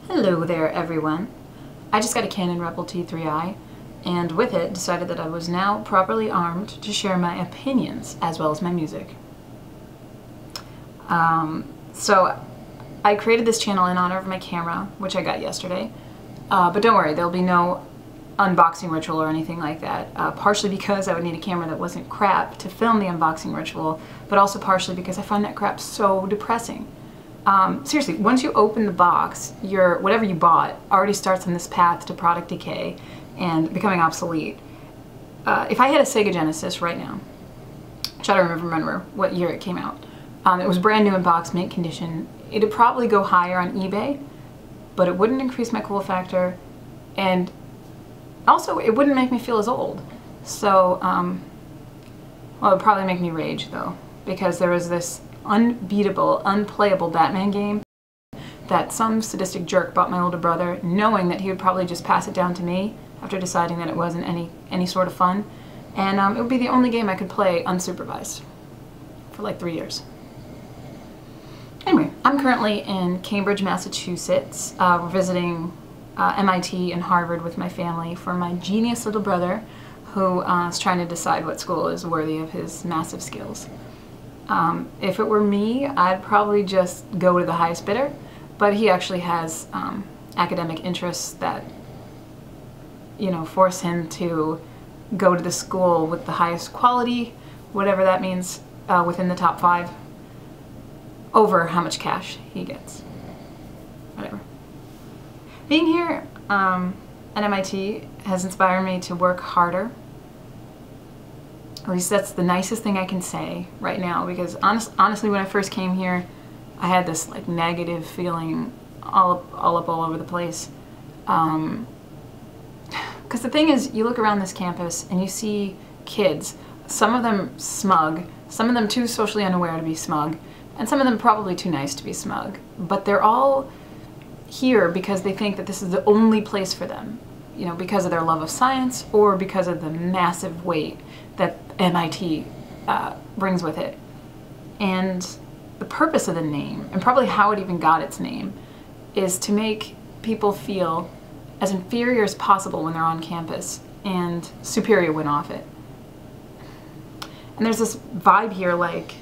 Hello there everyone. I just got a Canon Rebel T3i and with it decided that I was now properly armed to share my opinions as well as my music. So I created this channel in honor of my camera, which I got yesterday, but don't worry, there'll be no unboxing ritual or anything like that, partially because I would need a camera that wasn't crap to film the unboxing ritual, but also partially because I find that crap so depressing. Seriously, once you open the box, whatever you bought already starts on this path to product decay and becoming obsolete. If I had a Sega Genesis right now, which I don't remember what year it came out, it was brand new in box, mint condition, it'd probably go higher on eBay, but it wouldn't increase my cool factor, and also it wouldn't make me feel as old. So, well, it would probably make me rage though, because there was this unbeatable, unplayable Batman game that some sadistic jerk bought my older brother, knowing that he would probably just pass it down to me after deciding that it wasn't any sort of fun. And it would be the only game I could play unsupervised for like 3 years. Anyway, I'm currently in Cambridge, Massachusetts. We're visiting MIT and Harvard with my family for my genius little brother who is trying to decide what school is worthy of his massive skills. If it were me, I'd probably just go to the highest bidder, but he actually has academic interests that, you know, force him to go to the school with the highest quality, whatever that means, within the top 5, over how much cash he gets. Whatever. Being here at MIT has inspired me to work harder. At least that's the nicest thing I can say right now, because honestly, when I first came here, I had this like negative feeling all over the place. Because the thing is, you look around this campus and you see kids, some of them smug, some of them too socially unaware to be smug, and some of them probably too nice to be smug. But they're all here because they think that this is the only place for them, you know, because of their love of science or because of the massive weight that MIT brings with it. And the purpose of the name, and probably how it even got its name, is to make people feel as inferior as possible when they're on campus and superior when off it. And there's this vibe here like,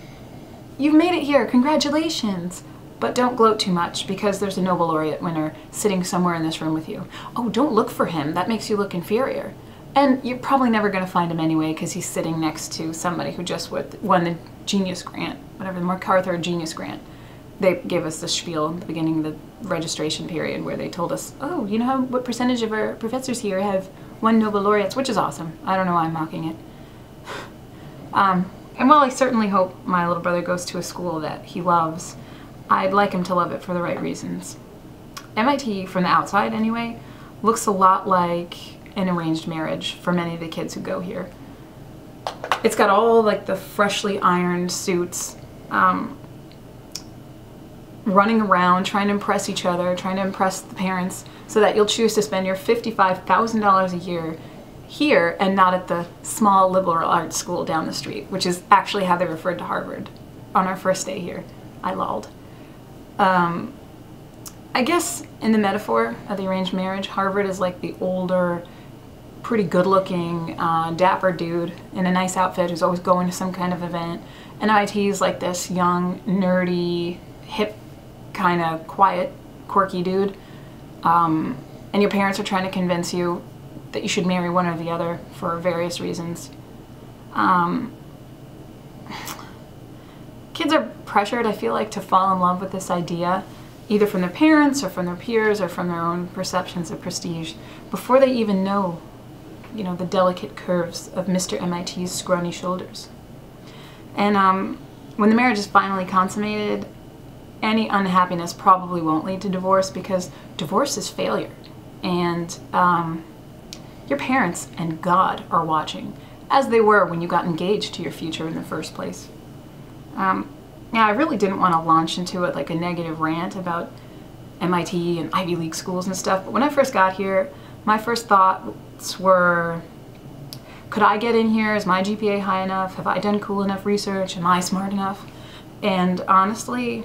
you've made it here, congratulations! But don't gloat too much because there's a Nobel laureate winner sitting somewhere in this room with you. Oh, don't look for him, that makes you look inferior. And you're probably never going to find him anyway because he's sitting next to somebody who just won the Genius Grant, whatever, the MacArthur Genius Grant. They gave us the spiel at the beginning of the registration period where they told us, oh, you know what percentage of our professors here have won Nobel laureates, which is awesome. I don't know why I'm mocking it. And while I certainly hope my little brother goes to a school that he loves, I'd like him to love it for the right reasons. MIT, from the outside anyway, looks a lot like an arranged marriage for many of the kids who go here. It's got all like the freshly ironed suits, running around trying to impress each other, trying to impress the parents, so that you'll choose to spend your $55,000 a year here and not at the small liberal arts school down the street, which is actually how they referred to Harvard on our first day here. I lolled. I guess in the metaphor of the arranged marriage, Harvard is like the older, pretty good-looking, dapper dude in a nice outfit who's always going to some kind of event. And MIT is like this young, nerdy, hip, kind of quiet, quirky dude. And your parents are trying to convince you that you should marry one or the other for various reasons. Kids are pressured, I feel like, to fall in love with this idea, either from their parents or from their peers or from their own perceptions of prestige, before they even know, you know, the delicate curves of Mr. MIT's scrawny shoulders. And when the marriage is finally consummated, any unhappiness probably won't lead to divorce, because divorce is failure. And your parents and God are watching, as they were when you got engaged to your future in the first place. Yeah, I really didn't want to launch into it like a negative rant about MIT and Ivy League schools and stuff, but when I first got here, my first thoughts were, could I get in here? Is my GPA high enough? Have I done cool enough research? Am I smart enough? And honestly,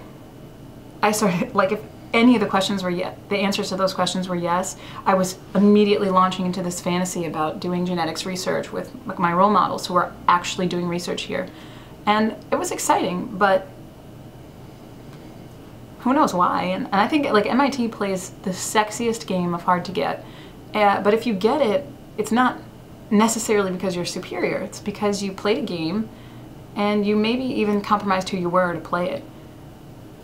I started, like, any of the questions were yes, the answers to those questions were yes, I was immediately launching into this fantasy about doing genetics research with like my role models who are actually doing research here. And it was exciting, but who knows why? And I think like MIT plays the sexiest game of hard to get. But if you get it, it's not necessarily because you're superior. It's because you played a game and you maybe even compromised who you were to play it,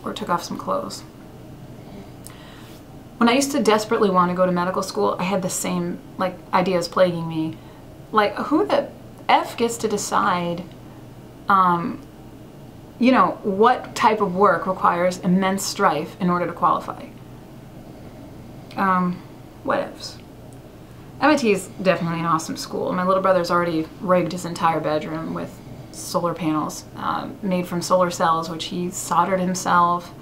or took off some clothes. When I used to desperately want to go to medical school, I had the same like ideas plaguing me. Like, who the F gets to decide, you know, what type of work requires immense strife in order to qualify? What ifs? MIT is definitely an awesome school. My little brother's already rigged his entire bedroom with solar panels made from solar cells, which he soldered himself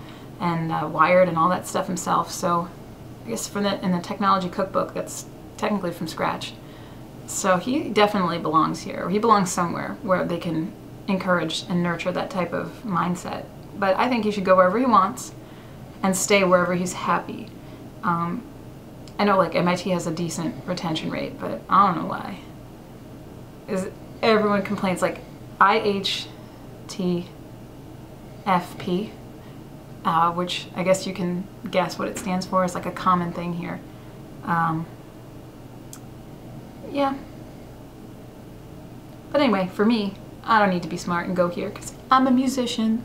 and wired and all that stuff himself. So I guess in the technology cookbook, that's technically from scratch. So he definitely belongs here, or he belongs somewhere where they can encourage and nurture that type of mindset. But I think he should go wherever he wants and stay wherever he's happy. I know like MIT has a decent retention rate, but I don't know why. Everyone complains like IHTFP, which I guess you can guess what it stands for. It's like a common thing here. Yeah. But anyway, for me, I don't need to be smart and go here because I'm a musician.